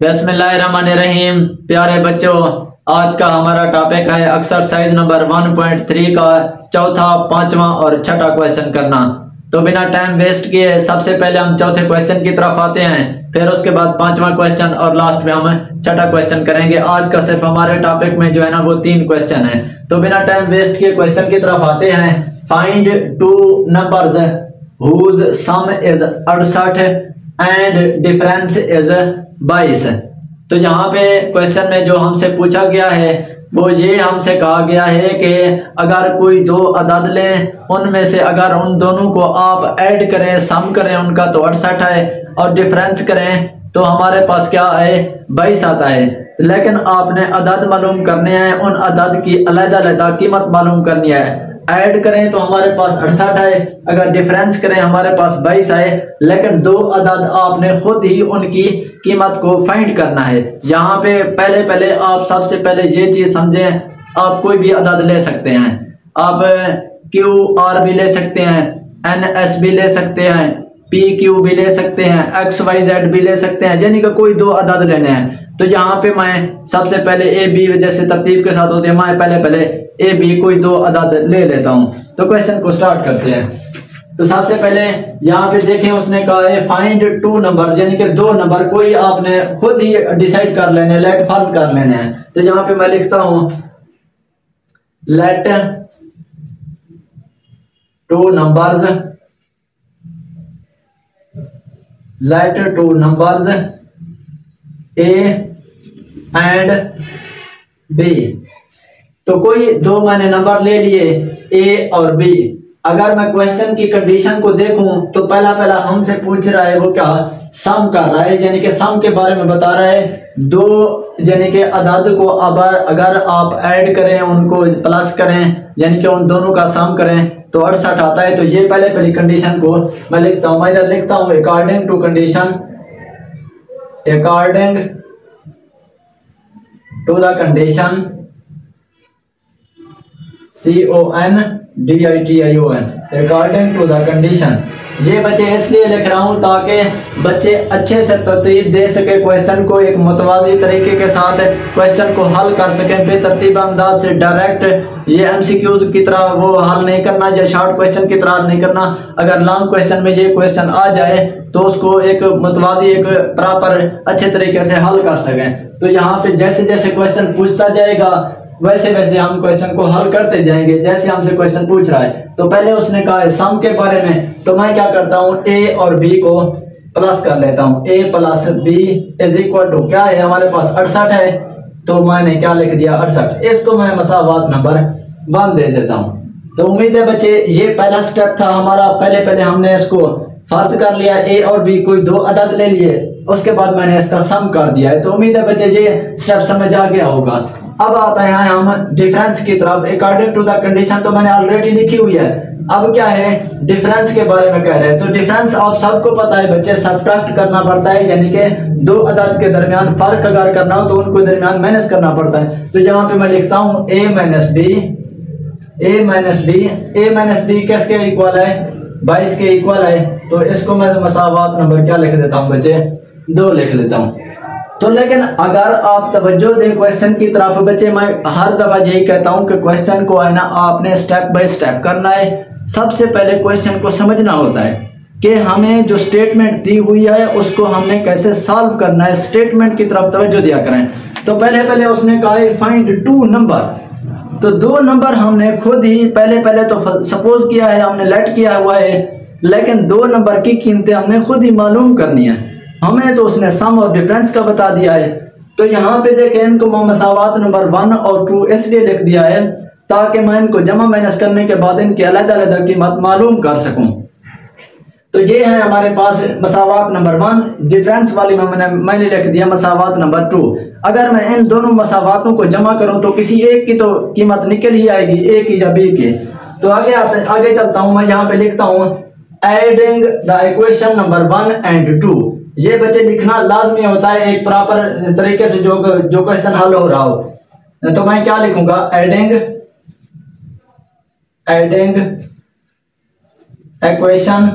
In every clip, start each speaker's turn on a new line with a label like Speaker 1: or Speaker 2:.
Speaker 1: बिस्मिल्लाहिर्रहमानिर्रहीम। प्यारे बच्चों, आज का हमारा टॉपिक है एक्सरसाइज नंबर 1.3 का चौथा, पांचवा और छठा क्वेश्चन करना। तो बिना टाइम वेस्ट किए सबसे पहले हम चौथे क्वेश्चन की तरफ आते हैं, फिर उसके बाद पांचवा क्वेश्चन और लास्ट में हम छठा क्वेश्चन करेंगे। आज का सिर्फ हमारे टॉपिक में जो है ना वो 3 क्वेश्चन है। तो बिना टाइम वेस्ट किए क्वेश्चन की तरफ आते हैं। Find 2 numbers whose sum is 68 and difference is 22। तो यहाँ पे क्वेश्चन में जो हमसे पूछा गया है वो ये हमसे कहा गया है कि अगर कोई 2 अदद लें, उनमें से अगर उन दोनों को आप ऐड करें, सम करें उनका, तो 68 है, और डिफरेंस करें तो हमारे पास क्या है, 22 आता है। लेकिन आपने अदद मालूम करने हैं, उन अदद की अलग-अलग कीमत मालूम करनी है। ऐड करें तो हमारे पास 68 है, अगर डिफरेंस करें हमारे पास 22 है, लेकिन 2 अदद आपने खुद ही उनकी कीमत को फाइंड करना है। यहाँ पे पहले आप सबसे पहले ये चीज समझें, आप कोई भी अदद ले सकते हैं, आप QR भी ले सकते हैं, NS भी ले सकते हैं, PQ भी ले सकते हैं, XYZ भी ले सकते हैं, यानी कि कोई 2 अदद लेने हैं। तो यहाँ पे मैं सबसे पहले AB जैसे तरतीब के साथ होते हैं, मैं पहले AB कोई 2 अदद ले लेता हूँ। तो क्वेश्चन को स्टार्ट करते हैं। तो सबसे पहले यहाँ पे देखें, उसने कहा है फाइंड 2 नंबर, यानी कि 2 नंबर कोई आपने खुद ही डिसाइड कर लेने, लेट फर्ज कर लेने हैं। तो यहाँ पे मैं लिखता हूँ let 2 numbers, let 2 numbers A and B। तो कोई 2 मैंने नंबर ले लिए A और B। अगर मैं क्वेश्चन की कंडीशन को देखूं तो पहला हमसे पूछ रहा है, वो क्या सम कर रहा है, यानी कि सम के बारे में बता रहा है। 2 यानी कि अदद को अब अगर आप ऐड करें, उनको प्लस करें, यानी कि उन दोनों का सम करें तो 68 आता है। तो ये पहली कंडीशन को मैं लिखता हूं, मैं इधर लिखता हूं according to condition, according to the condition, CONDITION, according to the condition. ये बच्चे इसलिए लिख रहा हूं ताकि बच्चे अच्छे से तरतीब दे सके क्वेश्चन को, एक मुतवाज़ी तरीके के साथ क्वेश्चन को हल कर सकें बेतरतीब अंदाज से। डायरेक्ट ये MCQs की तरह वो हल नहीं करना, या शॉर्ट क्वेश्चन की तरह नहीं करना। अगर लॉन्ग क्वेश्चन में ये क्वेश्चन आ जाए तो उसको एक मुतवाज़ी, एक प्रॉपर अच्छे तरीके से हल कर सकें। तो यहाँ पे जैसे जैसे क्वेश्चन पूछता जाएगा वैसे वैसे हम क्वेश्चन को हल करते जाएंगे, जैसे हमसे क्वेश्चन पूछ रहा है। तो पहले उसने कहा है सम के बारे में, तो मैं क्या करता हूँ A और B को प्लस कर लेता हूँ। A plus B is equal to क्या है, हमारे पास 68 है, तो मैंने क्या लिख दिया 68। इसको मैं मसावात नंबर 1 दे देता हूँ। तो उम्मीद है बच्चे ये पहला स्टेप था हमारा। पहले हमने इसको फर्ज कर लिया, A और B कोई 2 अदद ले लिए, उसके बाद मैंने इसका सम कर दिया है। तो उम्मीद है बच्चे ये स्टेप समझ आ गया होगा। अब आता है हम डिफरेंस की तरफ। अकॉर्डिंग टू द कंडीशन तो मैंने ऑलरेडी लिखी हुई है। अब क्या है, डिफरेंस के बारे में कह रहे हैं। तो डिफरेंस आप सबको पता है बच्चे, सब्ट्रैक्ट करना पड़ता है, यानी कि 2 अदद के दरमियान फर्क अगर करना हो तो उनको दरमियान माइनस करना पड़ता है। तो यहाँ पे मैं लिखता हूँ A minus B, A minus B किसके इक्वल है, 22 के इक्वल है। तो इसको मैं मसावात नंबर क्या लिख देता हूँ बच्चे, 2 लिख देता हूँ। तो लेकिन अगर आप तवज्जो दें क्वेश्चन की तरफ बच्चे, मैं हर दफा यही कहता हूं कि क्वेश्चन को है ना आपने स्टेप बाय स्टेप करना है। सबसे पहले क्वेश्चन को समझना होता है कि हमें जो स्टेटमेंट दी हुई है उसको हमने कैसे सॉल्व करना है। स्टेटमेंट की तरफ तवज्जो दिया करें। तो पहले उसने कहा है फाइंड 2 नंबर। तो 2 नंबर हमने खुद ही पहले तो सपोज किया है, हमने लेट किया हुआ है, लेकिन 2 नंबर की कीमतें हमने खुद ही मालूम करनी है। हमें तो उसने सम और डिफरेंस का बता दिया है। तो यहाँ पे देखें, इनको मसावात नंबर 1 और 2 इसलिए लिख दिया है ताकि मैं इनको जमा माइनस करने के बाद इनकी अलग-अलग कीमत मालूम कर सकूं। तो ये है हमारे पास मसावात नंबर 1। डिफरेंस वाली में मैंने लिख दिया मसावात नंबर 2। अगर मैं इन दोनों मसावातों को जमा करूं तो किसी एक की तो कीमत निकल ही आएगी, A की या B की। तो आगे चलता हूं, मैं यहाँ पे लिखता हूँ adding the equation number 1 and 2। ये बच्चे लिखना लाजमी होता है एक प्रॉपर तरीके से, जो क्वेश्चन हल हो रहा हो। तो मैं क्या लिखूंगा, एडिंग इक्वेशन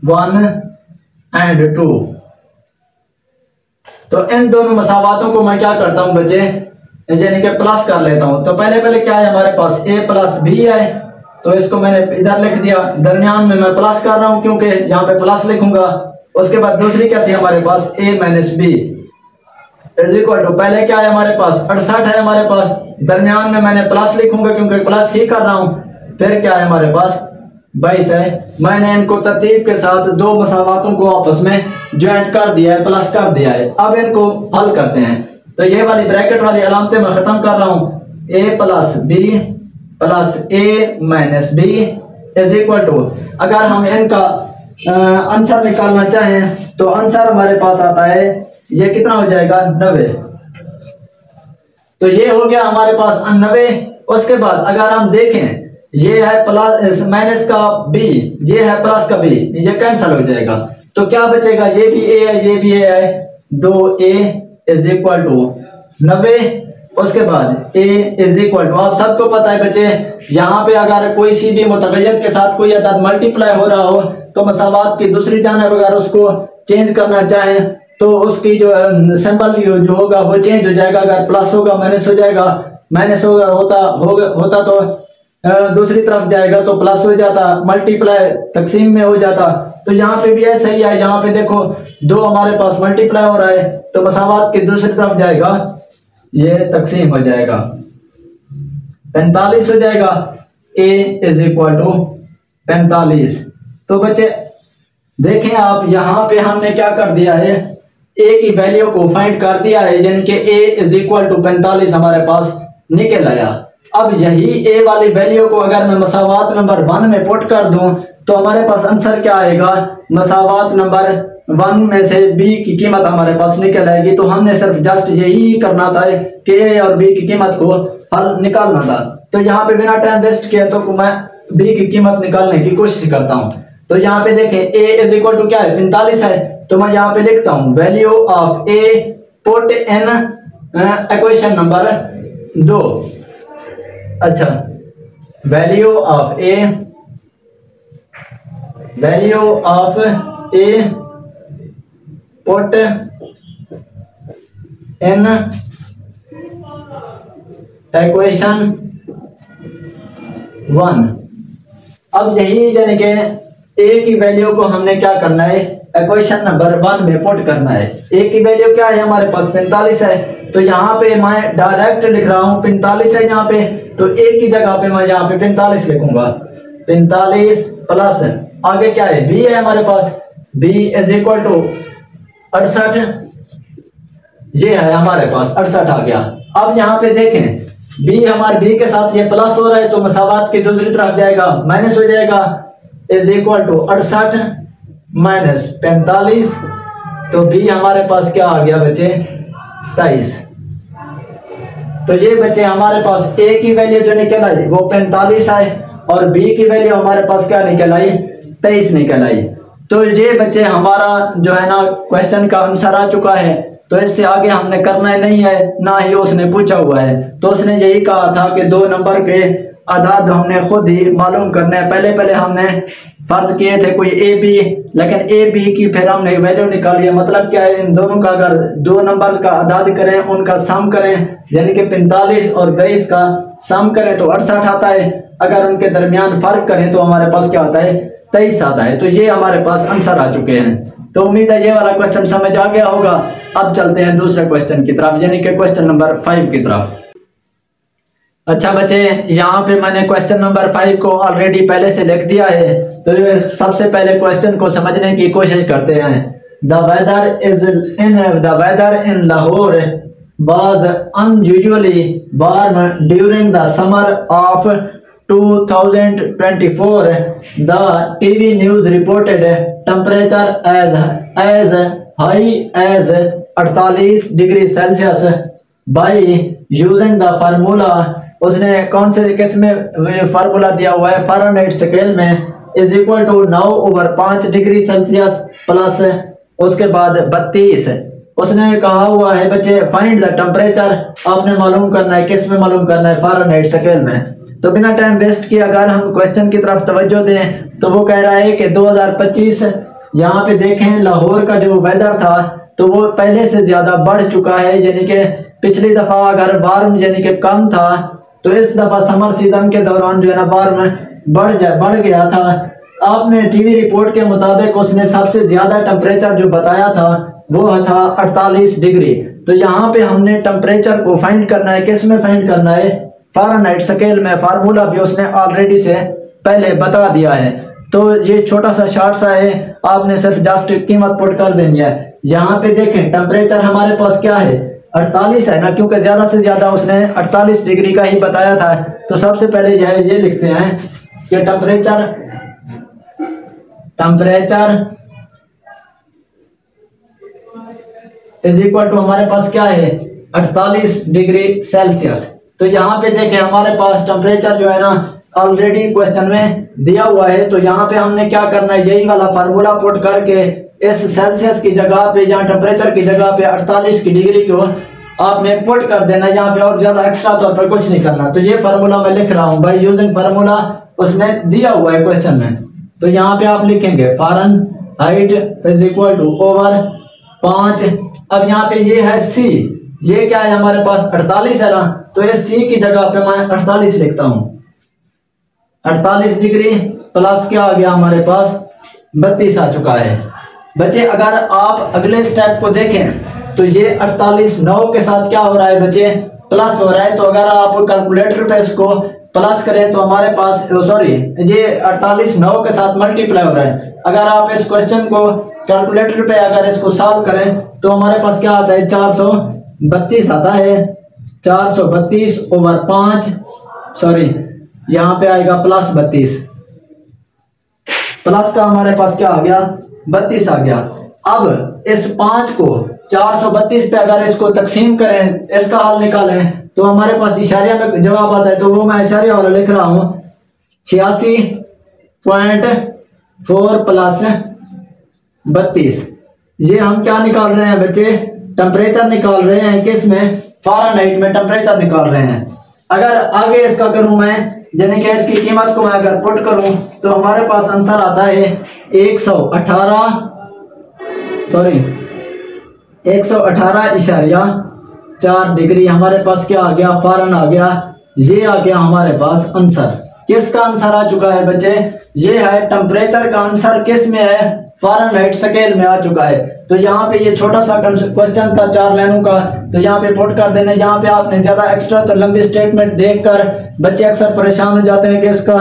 Speaker 1: 1 एंड 2। तो इन दोनों मसावातों को मैं क्या करता हूं बच्चे, यानी कि प्लस कर लेता हूं। तो पहले क्या है हमारे पास, a प्लस बी है, तो इसको मैंने इधर लिख दिया, दरमियान में मैं प्लस कर रहा हूं क्योंकि यहाँ पे प्लस लिखूंगा। उसके बाद दूसरी क्या थी हमारे पास, a minus B is equal to, पहले क्या है हमारे पास 68 है हमारे पास, दरमियान में मैंने प्लस लिखूंगा क्योंकि प्लस ही कर रहा हूं। फिर क्या है हमारे पास 22 है। मैंने इनको तरतीब के साथ दो मसावातों को आपस में ज्वाइंट कर दिया है, प्लस कर दिया है। अब इनको हल करते हैं। तो ये वाली ब्रैकेट वाली अलामतें मैं खत्म कर रहा हूं, a plus B plus a minus B is equal to, अगर हम इनका आंसर निकालना चाहें तो आंसर हमारे पास आता है, ये कितना हो जाएगा 90। तो ये हो गया हमारे पास 90। उसके बाद अगर हम देखें, ये है प्लस माइनस का b, ये है प्लस का b, ये कैंसिल हो जाएगा। तो क्या बचेगा, ये भी a है, ये भी a है, 2a इज इक्वल टू 90। उसके बाद a इज इक्वल टू, आप सबको पता है बच्चे, यहाँ पे अगर कोई सी भी मुतगय्यर के साथ कोई अदद मल्टीप्लाई हो रहा हो तो मसावात की दूसरी जानिब अगर उसको चेंज करना चाहें तो उसकी जो सिंबल जो होगा वो चेंज हो जाएगा। अगर प्लस होगा माइनस हो जाएगा, माइनस होगा होता तो दूसरी तरफ जाएगा तो प्लस हो जाता, मल्टीप्लाई तकसीम में हो जाता। तो यहाँ पे भी ऐसा ही है, यहाँ पे देखो 2 हमारे पास मल्टीप्लाई हो रहा है तो मसावात की दूसरी तरफ जाएगा, ये तकसीम हो जाएगा, 45 हो जाएगा, a इज इक्वल टू 45। तो बच्चे देखें आप, यहाँ पे हमने क्या कर दिया है, a की वैल्यू को फाइंड कर दिया है, यानी कि a इज इक्वल टू 45 हमारे पास निकल आया। अब यही a वाली वैल्यू को अगर मैं मसावात नंबर 1 में पुट कर दूं तो हमारे पास आंसर क्या आएगा, मसावात नंबर 1 में से b की कीमत हमारे पास निकल आएगी। तो हमने सिर्फ जस्ट यही करना था कि a और b की कीमत को हल निकालना था। तो यहाँ पे बिना टाइम वेस्ट किए तो मैं b की कीमत निकालने की कोशिश करता हूँ। तो यहाँ पे देखें a इज इक्वल टू क्या है, 45 है। तो मैं यहाँ पे लिखता हूँ value of a put in equation number 2। अच्छा, value of a put in equation 1। अब यही यानी कि a की वैल्यू को हमने क्या करना है, इक्वेशन नंबर 1 में पुट करना है। a की वैल्यू क्या है हमारे पास 45 है। तो यहाँ पे मैं डायरेक्ट लिख रहा हूँ 45 है यहाँ पे, तो a की जगह पे मैं यहाँ पे 45 लिखूंगा, 45 प्लस आगे क्या है b है हमारे पास, b इज इक्वल टू 68, ये है हमारे पास 68 आ गया। अब यहाँ पे देखें b हमारे b के साथ ये प्लस हो रहा है तो मसावात की दूसरी तरफ जाएगा, माइनस हो जाएगा, इज इक्वल टू 68 माइनस 45। तो b हमारे पास क्या आ गया बच्चे 23। तो ये बच्चे हमारे पास a की वैल्यू जो निकल आई वो 45 आई और b की वैल्यू हमारे पास क्या निकल आई 23 निकल आई। तो ये बच्चे हमारा जो है ना क्वेश्चन का आंसर आ चुका है। तो इससे आगे हमने करना नहीं है, ना ही उसने पूछा हुआ है। तो उसने यही कहा था कि 2 नंबर के आदाद हमने खुद ही मालूम करने हैं। पहले हमने फर्ज किए थे कोई ए बी, लेकिन ए बी की फिर हमने वैल्यू निकाली है। मतलब क्या है, इन दोनों का अगर 2 नंबर का आदाद करें, उनका सम करें, यानी कि 45 और 23 का सम करें तो 68 आता है। अगर उनके दरमियान फर्क करें तो हमारे पास क्या आता है 23 आता है। तो ये हमारे पास आंसर आ चुके हैं। तो उम्मीद है ये वाला क्वेश्चन समझ आ गया होगा। अब चलते हैं दूसरे क्वेश्चन की तरफ, यानी कि क्वेश्चन नंबर 5 की तरफ। अच्छा बच्चे, यहाँ पे मैंने क्वेश्चन नंबर 5 को ऑलरेडी पहले से लिख दिया है। तो सबसे पहले क्वेश्चन को समझने की कोशिश करते हैं। The weather in Lahore was unusually warm during the summer of 2024. The TV news reported temperature as high as 48 degrees Celsius by using the formula. उसने कौन से किस में फार्मूला दिया हुआ है, फ़ारेनहाइट स्केल में, is equal to 9/5 degree Celsius plus उसके बाद 32। उसने कहा हुआ है बच्चे फाइंड द टेम्परेचर, आपने मालूम करना है, किस में मालूम करना है, फ़ारेनहाइट स्केल में। तो बिना टाइम वेस्ट किए अगर हम क्वेश्चन की तरफ तवज्जो दें तो वो कह रहा है कि 2025 यहाँ पे देखें लाहौर का जो वेदर था तो वो पहले से ज्यादा बढ़ चुका है, यानी कि पिछली दफा अगर वार्म यानी कि कम था तो इस दफा समर सीजन के दौरान जो है ना वार्म बढ़ गया था। आपने टीवी रिपोर्ट के मुताबिक उसने सबसे ज्यादा टेम्परेचर जो बताया था वो था 48 डिग्री। तो यहाँ पे हमने टेम्परेचर को फाइंड करना है, किस में फाइंड करना है, फ़ारेनहाइट स्केल में। फार्मूला भी उसने ऑलरेडी से पहले बता दिया है। तो ये छोटा सा शार्ट सा है, आपने सिर्फ जस्ट कीमत पुट कर देनी है। यहाँ पे देखें टेम्परेचर हमारे पास क्या है, 48 है ना, क्योंकि ज्यादा से ज्यादा उसने 48 डिग्री का ही बताया था। तो सबसे पहले ये लिखते हैं कि टेम्परेचर इज इक्वल टू हमारे पास क्या है 48 डिग्री सेल्सियस। तो यहाँ पे देखें हमारे पास टेम्परेचर जो है ना ऑलरेडी क्वेश्चन में दिया हुआ है। तो यहाँ पे हमने क्या करना है, यही वाला फार्मूला पुट करके इस सेल्सियस की जगह पे, यहाँ टेम्परेचर की जगह पे 48 की डिग्री को आपने पुट कर देना। यहाँ पे और ज्यादा एक्स्ट्रा तौर पर कुछ नहीं करना। तो ये फार्मूला मैं लिख रहा हूँ बाय यूजिंग फार्मूला, उसने दिया हुआ है क्वेश्चन में। तो यहाँ पे आप लिखेंगे Fahrenheit is equal to over 5। अब यहाँ पे ये है सी, ये क्या है हमारे पास 48 है ना, तो ये सी की जगह पे मैं 48 लिखता हूँ। 48 डिग्री प्लस क्या आ गया हमारे पास 32 आ चुका है। बच्चे अगर आप अगले स्टेप को देखें तो ये 48 9 के साथ क्या हो रहा है बच्चे, प्लस हो रहा है। तो अगर आप कैलकुलेटर पे इसको प्लस करें तो हमारे पास ये 48 9 के साथ मल्टीप्लाई हो रहा है। अगर आप इस क्वेश्चन को कैलकुलेटर पे अगर इसको सॉल्व करें तो हमारे पास क्या आता है 432 आता है। 432 ओवर 5 यहाँ पे आएगा प्लस 32, प्लस का हमारे पास क्या आ गया 32 आ गया। अब इस 5 को 432 पे अगर इसको तकसीम करें, इसका हल निकालें तो हमारे पास इशारिया में जवाब आता है। तो वो मैं इशारिया वाला लिख रहा हूँ 86.4 प्लस 32। ये हम क्या निकाल रहे हैं बच्चे, टेम्परेचर निकाल रहे हैं, किस में, फ़ारेनहाइट में टेम्परेचर निकाल रहे हैं। अगर आगे इसका करूं मैं, यानी कि इसकी कीमत को मैं अगर पुट करूं तो हमारे पास आंसर आता है 118.4 डिग्री। हमारे पास क्या आ गया, फ़ारेन आ गया। ये आ गया हमारे पास आंसर। किसका आंसर आ चुका है बच्चे, ये है टेम्परेचर का आंसर, किस में है, फ़ारेनहाइट स्केल में आ चुका है। तो यहाँ पे ये छोटा सा क्वेश्चन था 4 लाइनों का, तो यहाँ पे पुट कर देना। यहाँ पे आपने ज्यादा एक्स्ट्रा तो लंबी स्टेटमेंट देखकर बच्चे अक्सर परेशान हो जाते हैं कि इसका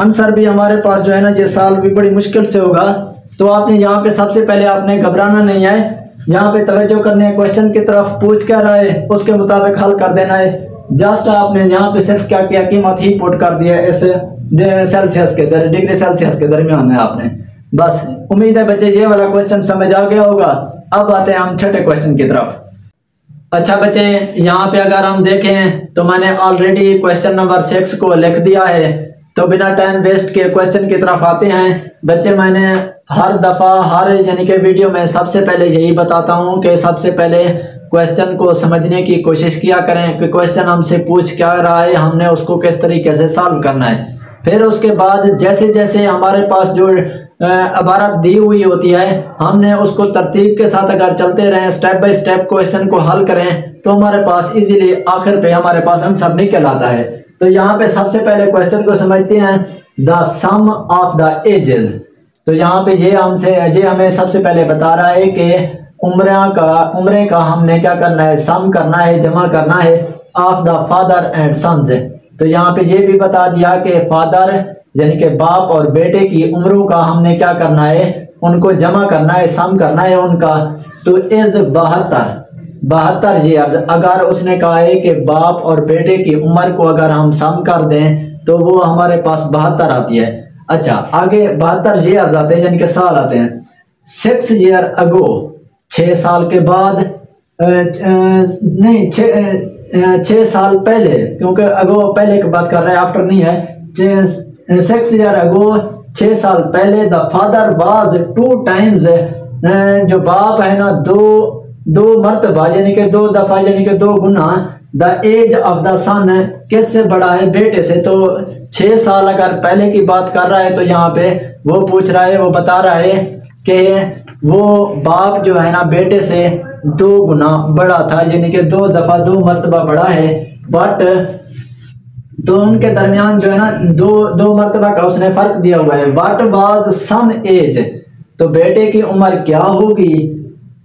Speaker 1: आंसर भी हमारे पास जो है ना ये सॉल्व भी बड़ी मुश्किल से होगा। तो आपने यहाँ पे सबसे पहले आपने घबराना नहीं है, यहाँ पे तवज्जो करने है, क्वेश्चन की तरफ पूछ क्या रहा है उसके मुताबिक हल कर देना है। जस्ट आपने यहाँ पे सिर्फ क्या किया, कीमत ही पुट कर दिया इस सेल्सियस के डिग्री सेल्सियस के दरमियान है आपने, बस। उम्मीद है बच्चे ये वाला क्वेश्चन समझ आ गया होगा। अब आते हैं हम छठे क्वेश्चन की तरफ। अच्छा बच्चे यहाँ पे अगर हम देखें तो मैंने ऑलरेडी क्वेश्चन नंबर 6 को लिख दिया है। तो बिना टाइम वेस्ट के क्वेश्चन की तरफ आते हैं बच्चे। मैंने हर दफा यानी कि वीडियो में सबसे पहले यही बताता हूँ कि सबसे पहले क्वेश्चन को समझने की कोशिश किया करें कि क्वेश्चन हमसे पूछ क्या रहा है, हमने उसको किस तरीके से सॉल्व करना है। फिर उसके बाद जैसे जैसे हमारे पास जो इबारत दी हुई होती है हमने उसको तरतीब के साथ अगर चलते रहें, स्टेप बाय स्टेप क्वेश्चन को हल करें तो हमारे पास इजीली आखिर पे हमारे पास आंसर निकल आता है। तो यहाँ पे सबसे पहले क्वेश्चन को समझते हैं, the sum of the ages. तो यहाँ पे ये हमें सबसे पहले बता रहा है कि उम्रे का हमने क्या करना है, सम करना है, जमा करना है, of the father and sons. तो यहाँ पे ये भी बता दिया कि फादर यानी कि बाप और बेटे की उम्रों का हमने क्या करना है, उनको जमा करना है, सम करना है उनका। तो इज 72 ईयर्स। अगर उसने कहा है कि बाप और बेटे की उम्र को अगर हम सम कर दें तो वो हमारे पास 72 आती है। अच्छा आगे 72 ईयर्स आते हैं यानी कि साल आते हैं। 6 ईयर अगो, 6 साल के बाद, नहीं 6 साल पहले, क्योंकि अगो पहले की बात कर रहे हैं, आफ्टर नहीं है। 6 ईयर अगो, 6 साल पहले, द फादर वाज 2 टाइम्स, जो बाप है ना दो मर्तबा यानी कि 2 दफा यानी कि 2 गुना, द एज ऑफ द सन, किससे बड़ा है, बेटे से। तो 6 साल अगर पहले की बात कर रहा है तो यहाँ पे वो पूछ रहा है, वो बता रहा है कि वो बाप जो है ना बेटे से 2 गुना बड़ा था, यानी कि 2 दफा 2 मरतबा बड़ा है। बट तो उनके दरमियान जो है ना दो मरतबा का उसने फर्क दिया हुआ है। व्हाट वाज सन एज, तो बेटे की उम्र क्या होगी,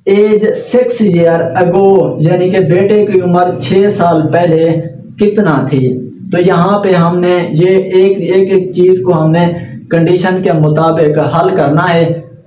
Speaker 1: एज 6 ईयर अगो, यानी कि बेटे की उम्र 6 साल पहले कितना थी। तो यहाँ पे हमने ये एक चीज को हमने कंडीशन के मुताबिक हल करना है।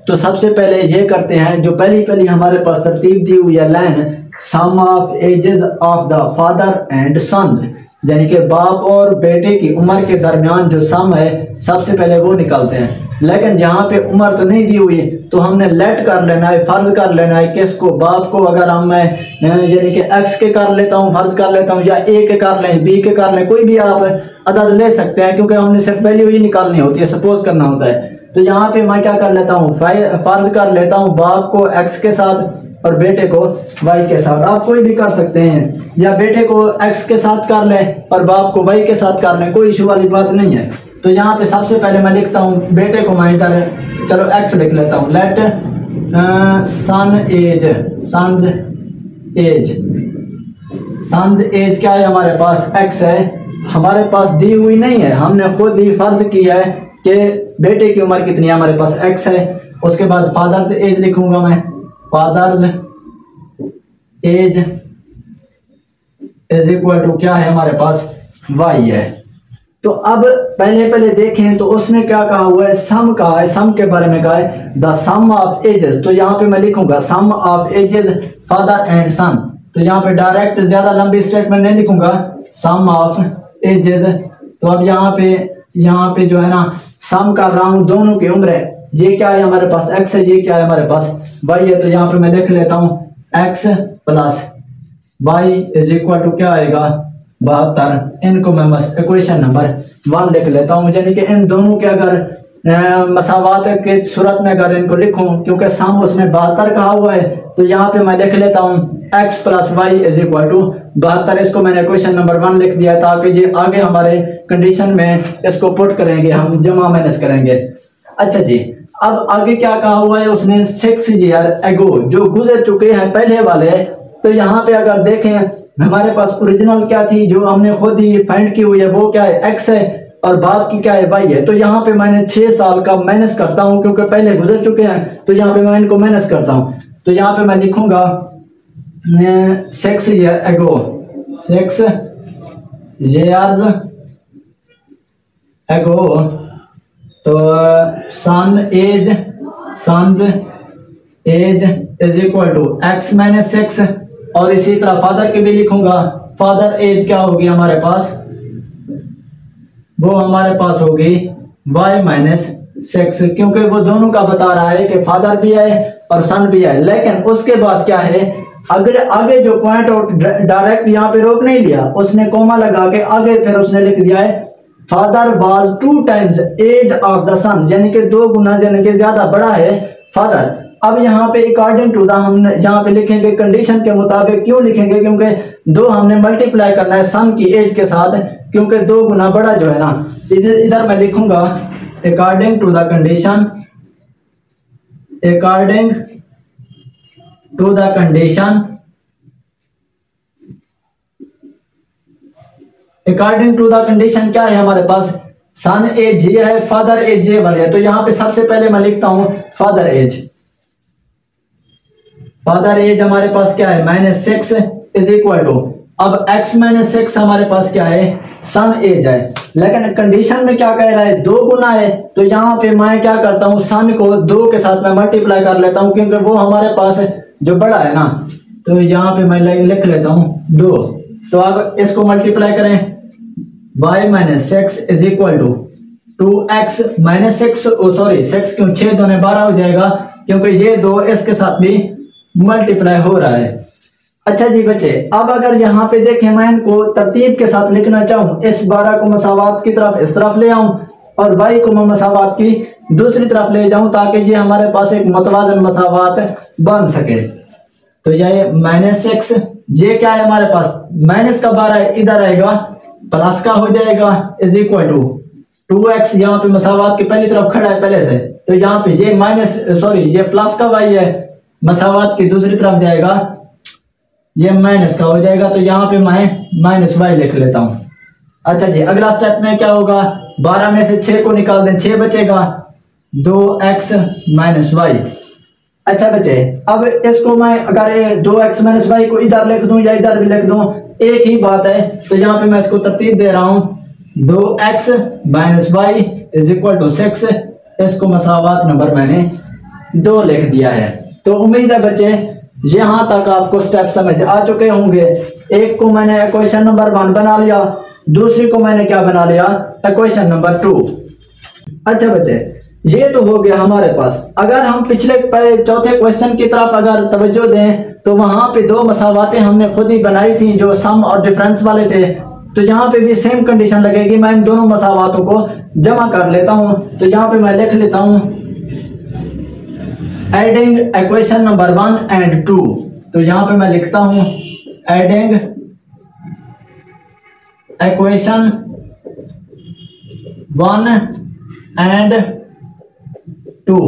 Speaker 1: तो सबसे पहले ये करते हैं, जो पहली हमारे पास तरतीब दी हुई है line, sum of ages of the father and sons, यानी कि बाप और बेटे की उम्र के दरमियान जो सम है सबसे पहले वो निकालते हैं। लेकिन यहाँ पे उम्र तो नहीं दी हुई, तो हमने लेट कर लेना है, फर्ज कर लेना है किसको, बाप को। अगर हम यानी कि एक्स के कर लेता हूँ, फर्ज कर लेता हूँ, या ए के कर लें, बी के कर लें, कोई भी आप अदद ले सकते हैं, क्योंकि हमने सिर्फ वैल्यू ही निकालनी होती है, सपोज करना होता है। तो यहाँ पे मैं क्या कर लेता हूँ, फर्ज कर लेता हूँ बाप को एक्स के साथ और बेटे को वाई के साथ। आप कोई भी कर सकते हैं, या बेटे को एक्स के साथ कर लें और बाप को वाई के साथ कर लें, कोई इशू वाली बात नहीं है। तो यहाँ पे सबसे पहले मैं लिखता हूँ बेटे को, मैं इधर चलो एक्स लिख लेता हूँ, लेट सन एज क्या है हमारे पास, एक्स है, हमारे पास दी हुई नहीं है, हमने खुद ही फर्ज किया है कि बेटे की उम्र कितनी है, हमारे पास एक्स है। उसके बाद फादर्स एज लिखूंगा मैं, father's age is equal to क्या है हमारे पास, वाई है। तो अब पहले देखें तो उसने क्या कहा हुआ है, सम कहा है, सम के बारे में कहा है, द सम ऑफ एजेस। तो यहाँ पे मैं लिखूंगा सम ऑफ एजेस फादर एंड सन। तो यहाँ पे डायरेक्ट ज्यादा लंबी स्टेटमेंट नहीं लिखूंगा, सम ऑफ एजेस। तो अब यहाँ पे जो है ना सम कर रहा हूँ दोनों की उम्र है, ये क्या है हमारे पास एक्स है, ये क्या है हमारे पास वाई है। तो यहाँ पे मैं लिख लेता हूँ X plus Y is equal to क्या आएगा, 72। इनको मैं इक्वेशन नंबर 1 लिख लेता हूँ, यानी कि इन दोनों के अगर मसावात के सूरत में अगर इनको लिखूं, क्योंकि सम उसमें 72 कहा हुआ है, तो यहाँ पे मैं लिख लेता हूँ x plus Y is equal to 72। इसको मैंने इक्वेशन नंबर 1 लिख दिया, ताकि ये आगे हमारे कंडीशन में इसको पुट करेंगे, हम जमा माइनस करेंगे। अच्छा जी, अब आगे क्या कहा हुआ है उसने, 6 ईयर एगो, जो गुजर चुके हैं पहले वाले। तो यहाँ पे अगर देखें हमारे पास ओरिजिनल क्या थी, जो हमने खुद ही फाइंड की हुई है, वो क्या है, एक्स है, और बाप की क्या है, वाई है। तो यहाँ पे मैंने 6 साल का माइनस करता हूँ, क्योंकि पहले गुजर चुके हैं, तो यहाँ पे मैं इनको माइनस करता हूँ। तो यहाँ पे मैं लिखूंगा 6 ईयर एगो, 6 years ago। तो son's age is equal to X minus 6, और इसी तरह फादर की भी लिखूंगा, फादर एज क्या होगी हमारे पास, वो हमारे पास होगी y माइनस 6, क्योंकि वो दोनों का बता रहा है कि फादर भी है और सन भी है। लेकिन उसके बाद क्या है, अगर आगे जो पॉइंट और डायरेक्ट यहाँ पे रोक नहीं लिया, उसने कोमा लगा के आगे फिर उसने लिख दिया है father was 2 times age of the son, यानी कि 2 गुना यानी कि ज्यादा बड़ा है फादर। अब यहाँ पे अकॉर्डिंग टू द हम यहाँ पे लिखेंगे कंडीशन के मुताबिक। क्यों लिखेंगे, क्योंकि 2 हमने मल्टीप्लाई करना है सन की एज के साथ, क्योंकि 2 गुना बड़ा जो है ना। इधर मैं लिखूंगा according to the condition, according to the condition, according to the condition क्या है हमारे पास, सन एज ये है, फादर एज ये वाली है। तो यहाँ पे सबसे पहले मैं लिखता हूं फादर एज, फादर एज हमारे पास क्या है, -6 इज इक्वल टू, अब x माइनस 6 हमारे पास क्या है, सन एज है। लेकिन कंडीशन में क्या कह रहा है, 2 गुना है। तो यहाँ पे मैं क्या करता हूँ, सन को 2 के साथ मैं मल्टीप्लाई कर लेता हूँ, क्योंकि वो हमारे पास जो बड़ा है ना। तो यहाँ पे मैं लिख लेता हूँ 2। तो अब इसको मल्टीप्लाई करें, y minus 6 is equal to 2x minus 6, sorry 6 क्यों, 6 दूने 12 हो जाएगा, क्योंकि ये 2 इसके साथ भी मल्टीप्लाई हो रहा है। अच्छा जी बच्चे, अब अगर यहाँ पे देखें, मैं इनको तरतीब के साथ लिखना चाहूँ, इस 12 को मसावात की तरफ इस तरफ ले आऊं और y को मैं मसावात की दूसरी तरफ ले जाऊं, ताकि ये हमारे पास एक मुतवाज़िन मसावात बन सके। तो ये -6, ये क्या है हमारे पास, माइनस का 12 इधर आएगा, प्लस का हो जाएगा, इज इक्वल टू 2x, यहाँ पे मसावात की पहली तरफ खड़ा है पहले से, तो यहाँ पे ये ये प्लस का वाई है, मसावात की दूसरी तरफ जाएगा, ये माइनस का हो जाएगा, तो यहाँ पे मैं माइनस वाई लिख लेता हूँ। अच्छा जी, अगला स्टेप में क्या होगा, 12 में से 6 को निकाल दें, 6 बचेगा, 2x माइनस वाई। अच्छा बचे, अब इसको मैं अगर 2x माइनस वाई को इधर लिख दूं या इधर भी लिख दूं, एक ही बात है। तो यहाँ पे मैं इसको तरतीब दे रहा हूँ, 2x minus Y is equal to 6। इसको मसावात नंबर मैंने 2 लिख दिया है। तो उम्मीद है बच्चे यहाँ तक आपको स्टेप समझ आ चुके होंगे। एक को मैंने इक्वेशन नंबर 1 बना लिया, दूसरी को मैंने क्या बना लिया, इक्वेशन नंबर 2। अच्छा बच्चे, ये तो हो गया हमारे पास। अगर हम पिछले चौथे क्वेश्चन की तरफ अगर तवज्जो दें तो वहां पे 2 मसावातें हमने खुद ही बनाई थी जो सम और डिफरेंस वाले थे। तो यहाँ पे भी सेम कंडीशन लगेगी। मैं इन दोनों मसावातों को जमा कर लेता हूं। तो यहाँ पे मैं लिख लेता हूं एडिंग इक्वेशन नंबर 1 एंड 2। तो यहाँ पे मैं लिखता हूं एडिंग इक्वेशन 1 एंड 2।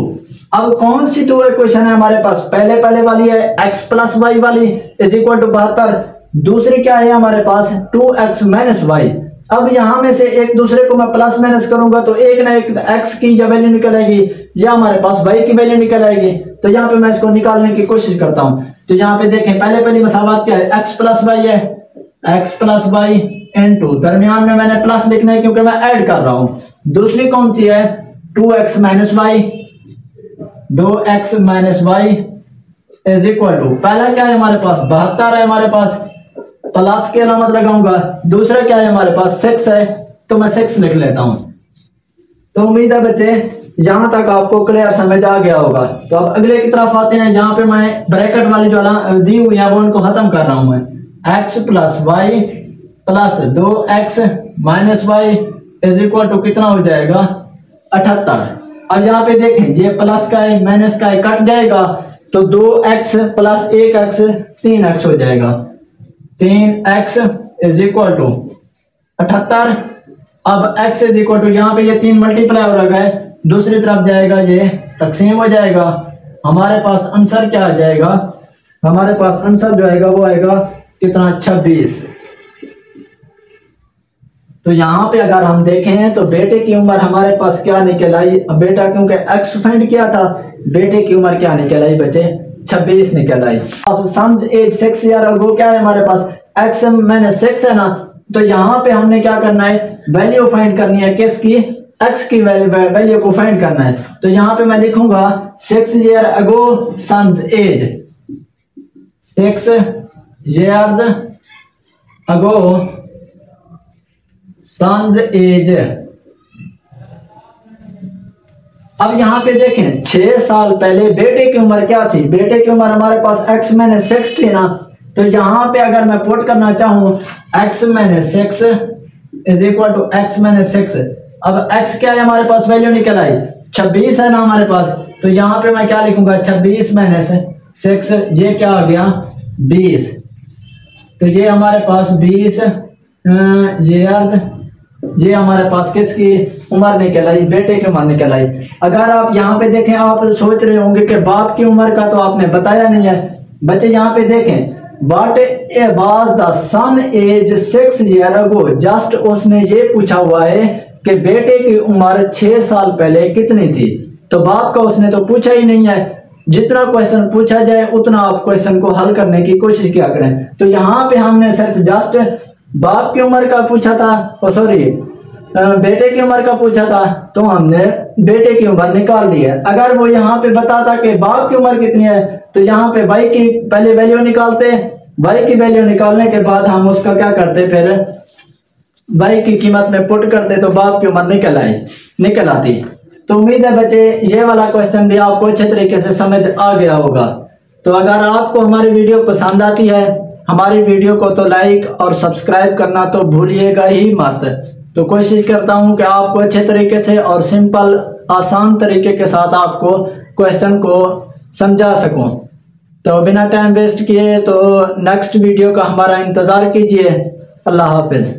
Speaker 1: अब कौन सी 2 इक्वेशन है हमारे पास, पहले वाली है x प्लस वाई वाली इज इक्वल टू 72। दूसरी क्या है हमारे पास, 2x माइनस वाई। अब यहां में से एक दूसरे को मैं प्लस माइनस करूंगा तो एक ना एक x की जब वैल्यू निकल आएगी या हमारे पास y की वैल्यू निकल आएगी। तो यहाँ पे मैं इसको निकालने की कोशिश करता हूं। तो यहाँ पे देखें, पहली मसावात क्या है, x प्लस वाई है, x प्लस वाई इनटू, दरमियान में मैंने प्लस लिखना है क्योंकि मैं ऐड कर रहा हूं। दूसरी कौन सी है, 2x minus Y, 2x minus Y is equal to, पहला क्या है हमारे पास 72 है हमारे पास, प्लस के अलामत लगाऊंगा। दूसरा क्या है हमारे पास 6 है, तो मैं 6 लिख लेता हूं। तो उम्मीद है बच्चे यहां तक आपको क्लियर समझ आ गया होगा। तो अब अगले की तरफ आते हैं, जहां पे मैं ब्रैकेट वाली जो दी हुई है वो उनको खत्म कर रहा हूं मैं। x plus Y plus 2x minus Y is equal to कितना हो जाएगा, 78। अब यहाँ पे देखें, ये प्लस का है माइनस का है, कट जाएगा तो 2x प्लस 1x 3x हो जाएगा, 3x इज इक्वल टू 78। अब x इज इक्वल टू, यहाँ पे ये 3 मल्टीप्लाई हो रहा है, दूसरी तरफ जाएगा ये तकसीम हो जाएगा। हमारे पास आंसर क्या आ जाएगा, हमारे पास आंसर जो आएगा वो आएगा कितना, 26। तो यहाँ पे अगर हम देखें तो बेटे की उम्र हमारे पास क्या निकल आई, बेटा क्योंकि x फाइंड किया था, बेटे की उम्र क्या निकल आई बच्चे, 26 निकल आई। अब सन्स एज 6 ईयर अगो क्या है हमारे पास, x मैंने 6 है ना, तो यहाँ पे हमने क्या करना है, वैल्यू फाइंड करनी है, किसकी, x की वैल्यू को फाइंड करना है। तो यहाँ पे मैं लिखूंगा 6 year ago son's age, 6 years ago son's age। अब यहां पे देखें 6 साल पहले बेटे की उम्र क्या थी, बेटे की उम्र हमारे पास x मैंने 6 थी ना। तो यहां पे अगर मैं पुट करना चाहूं x मैंने 6 इज इक्वल टू x मैंने 6। अब x क्या है हमारे पास, वैल्यू निकल आई 26 है ना हमारे पास। तो यहां पे मैं क्या लिखूंगा, 26 मैंने 6, ये क्या आ गया 20। तो ये हमारे पास 20 years, ये हमारे पास किसकी उम्र निकल आई, बेटे की उम्र निकल आई। अगर आप यहाँ पे देखें, आप सोच रहे होंगे कि बाप की उम्र का तो आपने बताया नहीं है बच्चे। यहाँ पे देखें, what was the son age 6 years ago, just उसने ये पूछा हुआ है कि बेटे की उम्र 6 साल पहले कितनी थी। तो बाप का उसने तो पूछा ही नहीं है। जितना क्वेश्चन पूछा जाए उतना आप क्वेश्चन को हल करने की कोशिश किया करें। तो यहाँ पे हमने सिर्फ जस्ट बाप की उम्र का पूछा था, बेटे की उम्र का पूछा था, तो हमने बेटे की उम्र निकाल दी है। अगर वो यहाँ पे बताता कि बाप की उम्र कितनी है, तो यहाँ पे y की पहले वैल्यू निकालते, y की वैल्यू निकालने के बाद हम उसका क्या करते, फिर y की कीमत में पुट करते, तो बाप की उम्र निकल आती। तो उम्मीद है बच्चे ये वाला क्वेश्चन भी आपको अच्छे तरीके से समझ आ गया होगा। तो अगर आपको हमारी वीडियो पसंद आती है, हमारी वीडियो को तो लाइक और सब्सक्राइब करना तो भूलिएगा ही मत। तो कोशिश करता हूं कि आपको अच्छे तरीके से और सिंपल आसान तरीके के साथ आपको क्वेश्चन को समझा सकूं। तो बिना टाइम वेस्ट किए तो नेक्स्ट वीडियो का हमारा इंतज़ार कीजिए। अल्लाह हाफिज़।